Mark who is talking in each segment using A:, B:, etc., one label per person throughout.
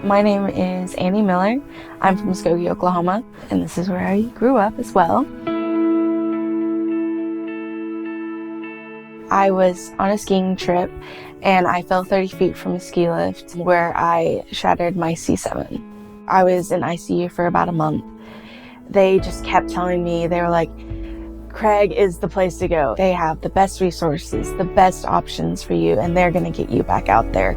A: My name is Annie Miller. I'm from Muskogee, Oklahoma, and this is where I grew up as well. I was on a skiing trip and I fell 30 feet from a ski lift where I shattered my C7. I was in ICU for about a month. They just kept telling me, they were like, Craig is the place to go. They have the best resources, the best options for you, and they're gonna get you back out there.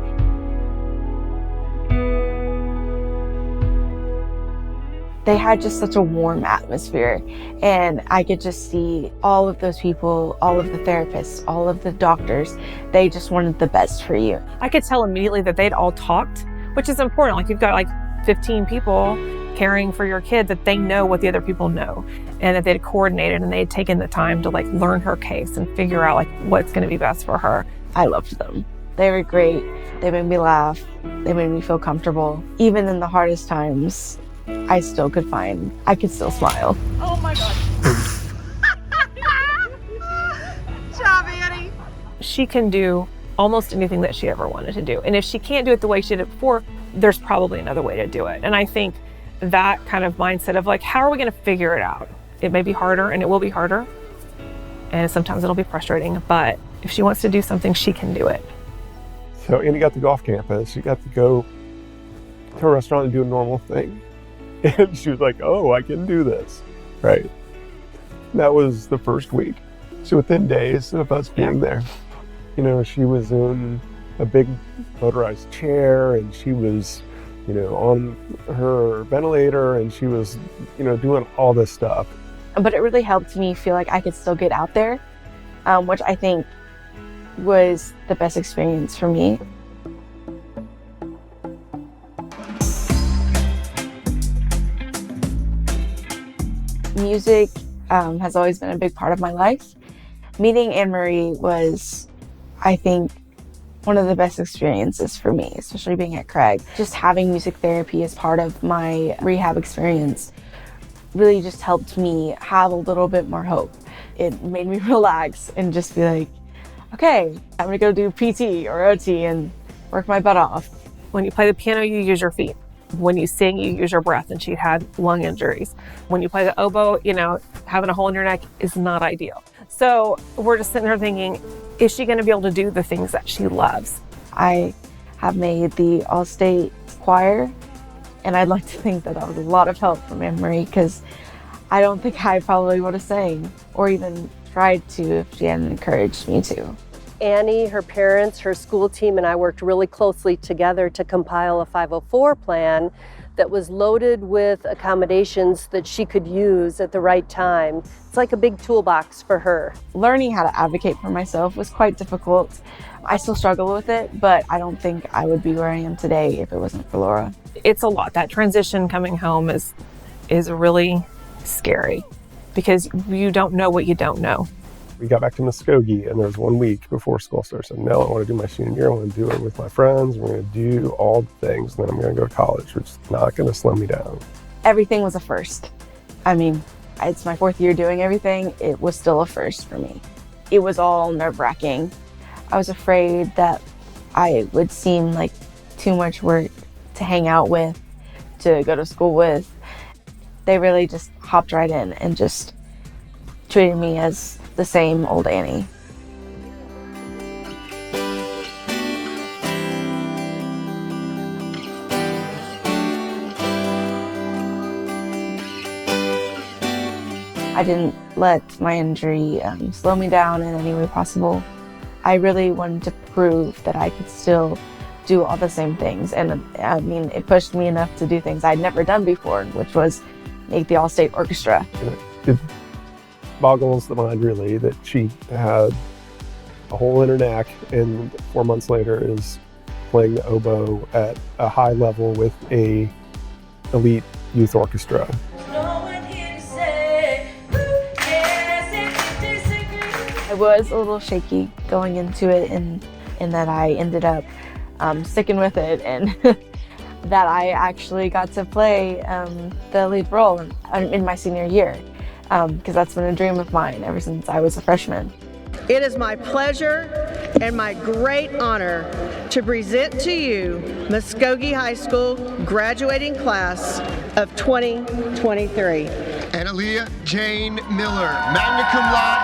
A: They had just such a warm atmosphere, and I could just see all of those people, all of the therapists, all of the doctors, they just wanted the best for you.
B: I could tell immediately that they'd all talked, which is important. Like, you've got like 15 people caring for your kid, that they know what the other people know, and that they'd coordinated and they'd taken the time to like learn her case and figure out like what's going to be best for her.
A: I loved them. They were great. They made me laugh. They made me feel comfortable. Even in the hardest times, I could still smile.
C: Oh my God. Job, Annie.
B: She can do almost anything that she ever wanted to do. And if she can't do it the way she did it before, there's probably another way to do it. And I think that kind of mindset of like, how are we going to figure it out? It may be harder, and it will be harder. And sometimes it'll be frustrating, but if she wants to do something, she can do it.
D: So Annie got to go off campus. She got to go to a restaurant and do a normal thing. And she was like, oh, I can do this, right? That was the first week. So within days of us being there, you know, she was in a big motorized chair, and she was, you know, on her ventilator, and she was, you know, doing all this stuff.
A: But it really helped me feel like I could still get out there, which I think was the best experience for me. Music has always been a big part of my life. Meeting Anne-Marie was, I think, one of the best experiences for me, especially being at Craig. Just having music therapy as part of my rehab experience really just helped me have a little bit more hope. It made me relax and just be like, okay, I'm gonna go do PT or OT and work my butt off.
B: When you play the piano, you use your feet. When you sing, you use your breath, and she'd had lung injuries. When you play the oboe, you know, having a hole in your neck is not ideal. So we're just sitting there thinking, is she going to be able to do the things that she loves?
A: I have made the All-State choir, and I'd like to think that that was a lot of help from Anne-Marie, because I don't think I probably would have sang or even tried to if she hadn't encouraged me to.
E: Annie, her parents, her school team, and I worked really closely together to compile a 504 plan that was loaded with accommodations that she could use at the right time. It's like a big toolbox for her.
A: Learning how to advocate for myself was quite difficult. I still struggle with it, but I don't think I would be where I am today if it wasn't for Laura.
B: It's a lot. That transition coming home is really scary, because you don't know what you don't know.
D: We got back to Muskogee, and there was 1 week before school started. I said, no, I want to do my senior year. I want to do it with my friends. We're going to do all the things, and then I'm going to go to college, which is not going to slow me down.
A: Everything was a first. I mean, it's my 4th year doing everything. It was still a first for me. It was all nerve-wracking. I was afraid that I would seem like too much work to hang out with, to go to school with. They really just hopped right in and just treated me as the same old Annie. I didn't let my injury slow me down in any way possible. I really wanted to prove that I could still do all the same things. And I mean, it pushed me enough to do things I'd never done before, which was make the All-State Orchestra.
D: It boggles the mind, really, that she had a hole in her neck and 4 months later is playing the oboe at a high level with a elite youth orchestra.
A: I was a little shaky going into it, and that I ended up sticking with it, and that I actually got to play the lead role in my senior year, because that's been a dream of mine ever since I was a freshman.
C: It is my pleasure and my great honor to present to you Muskogee High School graduating class of 2023.
F: Analia Jane Miller, magna cum laude.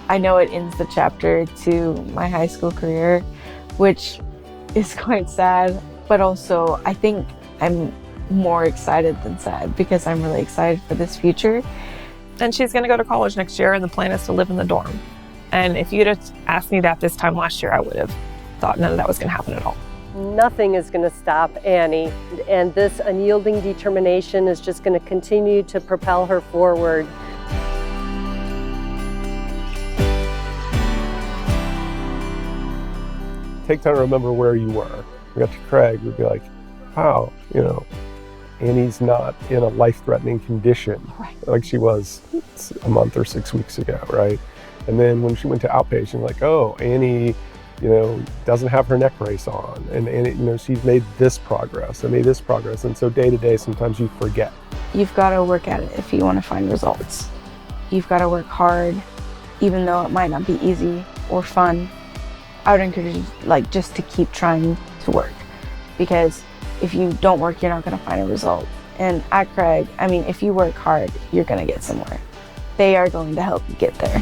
A: I know it ends the chapter to my high school career, which is quite sad, but also I think I'm more excited than sad because I'm really excited for this future.
B: And she's going to go to college next year, and the plan is to live in the dorm. And if you'd have asked me that this time last year, I would have thought none of that was going to happen at all.
E: Nothing is going to stop Annie, and this unyielding determination is just going to continue to propel her forward.
D: Take time to remember where you were. We got to Craig, we'd be like, wow, Annie's not in a life-threatening condition like she was a month or 6 weeks ago, right? And then when she went to outpatient, like, oh, Annie, doesn't have her neck brace on, and she's made this progress and made this progress. And so day to day, sometimes you forget.
A: You've got to work at it if you want to find results. You've got to work hard, even though it might not be easy or fun. I would encourage you, just to keep trying to work, because if you don't work, you're not going to find a result. And at Craig, if you work hard, you're going to get somewhere. They are going to help you get there.